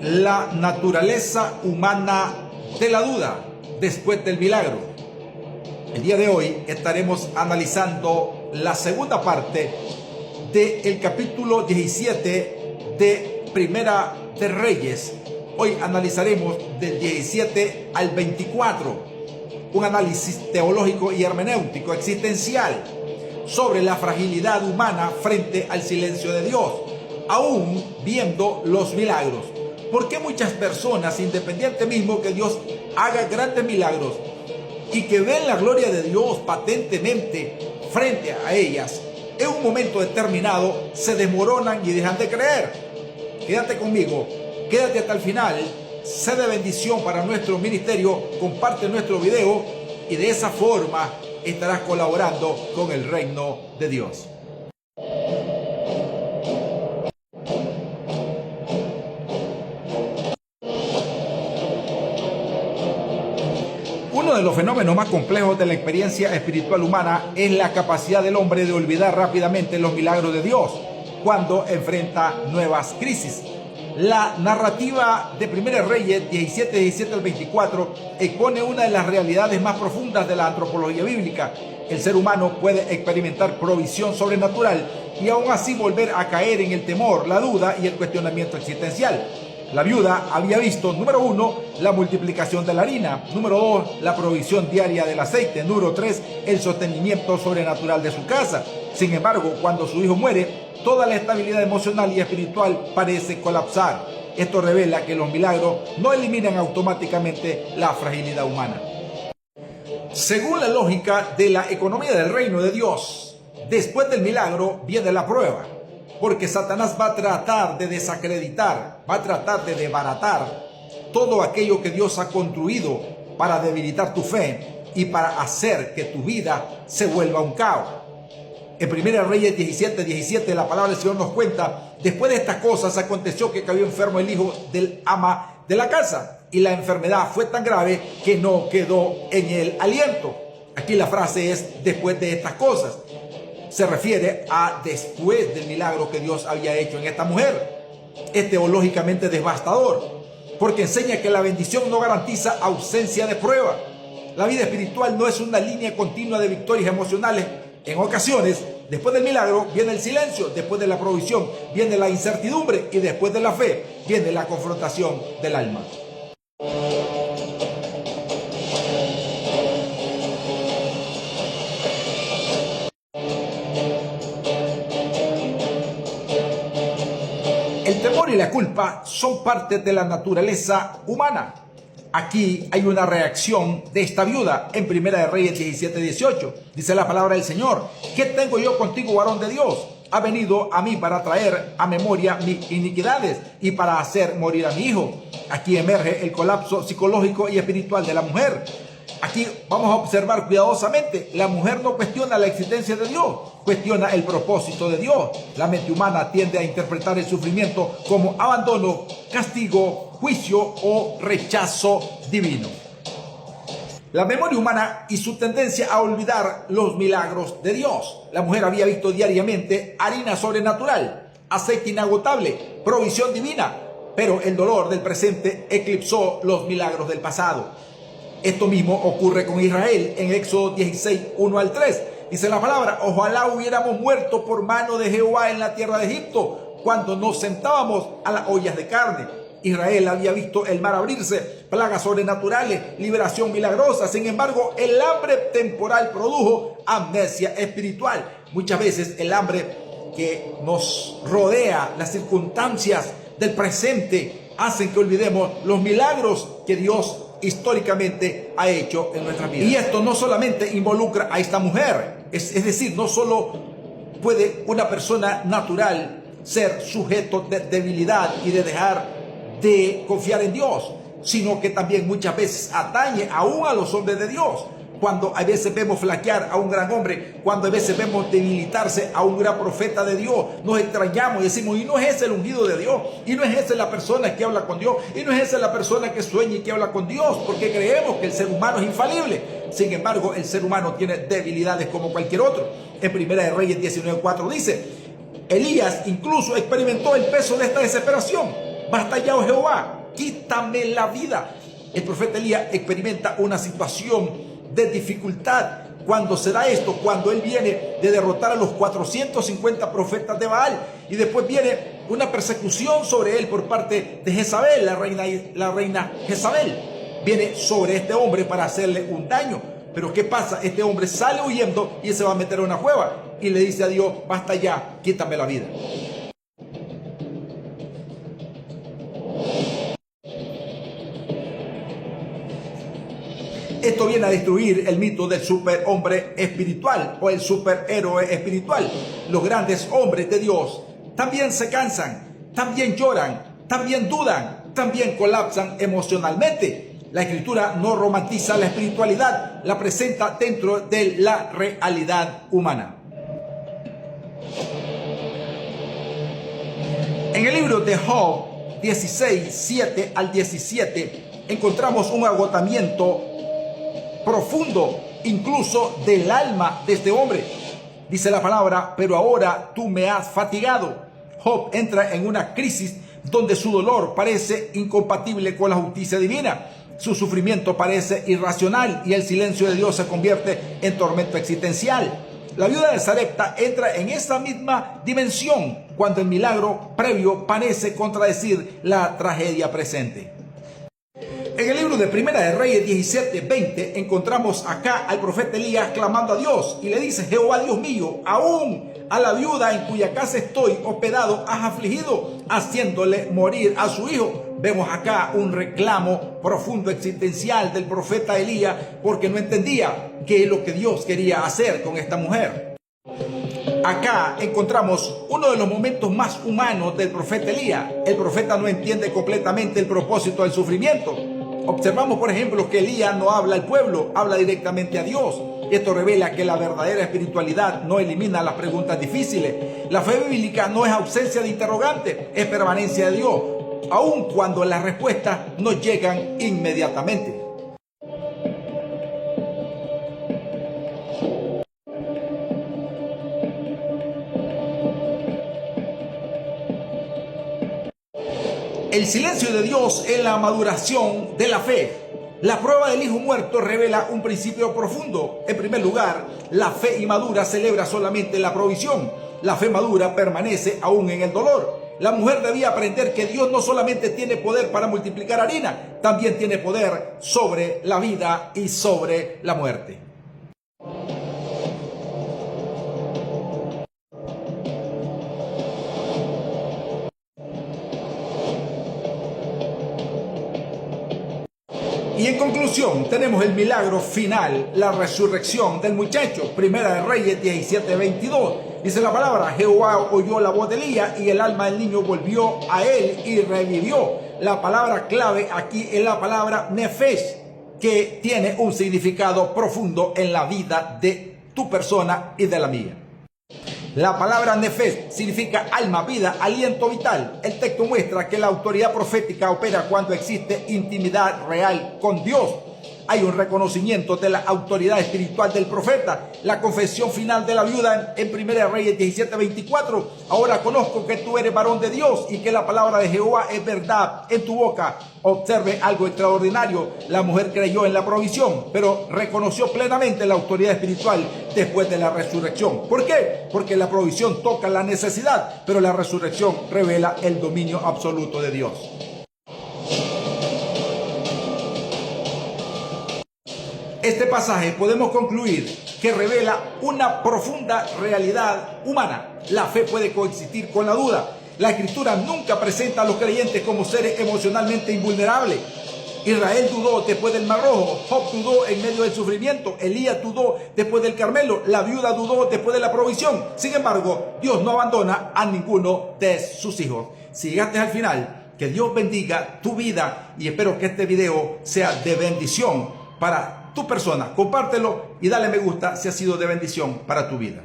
La naturaleza humana de la duda después del milagro. El día de hoy estaremos analizando la segunda parte del capítulo 17 de Primera de Reyes. Hoy analizaremos del 17 al 24, un análisis teológico y hermenéutico existencial sobre la fragilidad humana frente al silencio de Dios, aún viendo los milagros. ¿Por qué muchas personas, independiente mismo que Dios haga grandes milagros y que ven la gloria de Dios patentemente frente a ellas, en un momento determinado se desmoronan y dejan de creer? Quédate conmigo, quédate hasta el final, sé de bendición para nuestro ministerio, comparte nuestro video y de esa forma estarás colaborando con el reino de Dios. Uno de los fenómenos más complejos de la experiencia espiritual humana es la capacidad del hombre de olvidar rápidamente los milagros de Dios cuando enfrenta nuevas crisis. La narrativa de Primera Reyes 17 al 24 expone una de las realidades más profundas de la antropología bíblica. El ser humano puede experimentar provisión sobrenatural y aún así volver a caer en el temor, la duda y el cuestionamiento existencial. La viuda había visto, número 1, la multiplicación de la harina, número 2, la provisión diaria del aceite, número 3, el sostenimiento sobrenatural de su casa. Sin embargo, cuando su hijo muere, toda la estabilidad emocional y espiritual parece colapsar. Esto revela que los milagros no eliminan automáticamente la fragilidad humana. Según la lógica de la economía del reino de Dios, después del milagro viene la prueba. Porque Satanás va a tratar de desacreditar, va a tratar de desbaratar todo aquello que Dios ha construido para debilitar tu fe y para hacer que tu vida se vuelva un caos. En Primera Reyes 17 la palabra del Señor nos cuenta: después de estas cosas aconteció que cayó enfermo el hijo del ama de la casa, y la enfermedad fue tan grave que no quedó en él aliento. Aquí la frase es después de estas cosas. Se refiere a después del milagro que Dios había hecho en esta mujer. Es teológicamente devastador, porque enseña que la bendición no garantiza ausencia de prueba. La vida espiritual no es una línea continua de victorias emocionales. En ocasiones, después del milagro viene el silencio, después de la provisión viene la incertidumbre y después de la fe viene la confrontación del alma. El temor y la culpa son parte de la naturaleza humana. Aquí hay una reacción de esta viuda en Primera de Reyes 17-18. Dice la palabra del Señor: ¿qué tengo yo contigo, varón de Dios? Ha venido a mí para traer a memoria mis iniquidades y para hacer morir a mi hijo. Aquí emerge el colapso psicológico y espiritual de la mujer. Aquí vamos a observar cuidadosamente: la mujer no cuestiona la existencia de Dios, cuestiona el propósito de Dios. La mente humana tiende a interpretar el sufrimiento como abandono, castigo, juicio o rechazo divino. La memoria humana y su tendencia a olvidar los milagros de Dios. La mujer había visto diariamente harina sobrenatural, aceite inagotable, provisión divina, pero el dolor del presente eclipsó los milagros del pasado. Esto mismo ocurre con Israel en Éxodo 16, 1 al 3. Dice la palabra: ojalá hubiéramos muerto por mano de Jehová en la tierra de Egipto, cuando nos sentábamos a las ollas de carne. Israel había visto el mar abrirse, plagas sobrenaturales, liberación milagrosa. Sin embargo, el hambre temporal produjo amnesia espiritual. Muchas veces el hambre que nos rodea, las circunstancias del presente, hacen que olvidemos los milagros que Dios históricamente ha hecho en nuestras vidas. Y esto no solamente involucra a esta mujer, es decir, no solo puede una persona natural ser sujeto de debilidad y de dejar de confiar en Dios, sino que también muchas veces atañe aún a los hombres de Dios. Cuando a veces vemos flaquear a un gran hombre, cuando a veces vemos debilitarse a un gran profeta de Dios, nos extrañamos y decimos: y no es ese el ungido de Dios, y no es esa la persona que habla con Dios, y no es esa la persona que sueña y que habla con Dios, porque creemos que el ser humano es infalible. Sin embargo, el ser humano tiene debilidades como cualquier otro. En Primera de Reyes 19:4 dice: Elías incluso experimentó el peso de esta desesperación. Basta ya, oh Jehová, quítame la vida. El profeta Elías experimenta una situación de dificultad. Cuando se da esto, cuando él viene de derrotar a los 450 profetas de Baal, y después viene una persecución sobre él por parte de Jezabel, la reina Jezabel, viene sobre este hombre para hacerle un daño. Pero ¿qué pasa? Este hombre sale huyendo y se va a meter a una cueva y le dice a Dios: basta ya, quítame la vida. Esto viene a destruir el mito del superhombre espiritual o el superhéroe espiritual. Los grandes hombres de Dios también se cansan, también lloran, también dudan, también colapsan emocionalmente. La Escritura no romantiza la espiritualidad, la presenta dentro de la realidad humana. En el libro de Job 16, 7 al 17, encontramos un agotamiento profundo, incluso del alma de este hombre. Dice la palabra: pero ahora tú me has fatigado. Job entra en una crisis donde su dolor parece incompatible con la justicia divina. Su sufrimiento parece irracional y el silencio de Dios se convierte en tormento existencial. La viuda de Sarepta entra en esa misma dimensión cuando el milagro previo parece contradecir la tragedia presente. En el libro de Primera de Reyes 17:20 encontramos acá al profeta Elías clamando a Dios y le dice: Jehová Dios mío, aún a la viuda en cuya casa estoy hospedado has afligido, haciéndole morir a su hijo. Vemos acá un reclamo profundo existencial del profeta Elías, porque no entendía qué es lo que Dios quería hacer con esta mujer. Acá encontramos uno de los momentos más humanos del profeta Elías. El profeta no entiende completamente el propósito del sufrimiento. Observamos, por ejemplo, que Elías no habla al pueblo, habla directamente a Dios. Esto revela que la verdadera espiritualidad no elimina las preguntas difíciles. La fe bíblica no es ausencia de interrogante, es permanencia de Dios, aun cuando las respuestas no llegan inmediatamente. El silencio de Dios en la maduración de la fe. La prueba del hijo muerto revela un principio profundo. En primer lugar, la fe inmadura celebra solamente la provisión. La fe madura permanece aún en el dolor. La mujer debía aprender que Dios no solamente tiene poder para multiplicar harina, también tiene poder sobre la vida y sobre la muerte. Y en conclusión, tenemos el milagro final, la resurrección del muchacho. Primera de Reyes 17:22. Dice la palabra: Jehová oyó la voz de Elías y el alma del niño volvió a él y revivió. La palabra clave aquí es la palabra nefesh, que tiene un significado profundo en la vida de tu persona y de la mía. La palabra nefesh significa alma, vida, aliento vital. El texto muestra que la autoridad profética opera cuando existe intimidad real con Dios. Hay un reconocimiento de la autoridad espiritual del profeta. La confesión final de la viuda en 1 Reyes 17:24. Ahora conozco que tú eres varón de Dios y que la palabra de Jehová es verdad en tu boca. Observe algo extraordinario. La mujer creyó en la provisión, pero reconoció plenamente la autoridad espiritual después de la resurrección. ¿Por qué? Porque la provisión toca la necesidad, pero la resurrección revela el dominio absoluto de Dios. Este pasaje podemos concluir que revela una profunda realidad humana. La fe puede coexistir con la duda. La Escritura nunca presenta a los creyentes como seres emocionalmente invulnerables. Israel dudó después del Mar Rojo, Job dudó en medio del sufrimiento, Elías dudó después del Carmelo, la viuda dudó después de la provisión. Sin embargo, Dios no abandona a ninguno de sus hijos. Si llegaste al final, que Dios bendiga tu vida y espero que este video sea de bendición para tu persona. Compártelo y dale me gusta si ha sido de bendición para tu vida.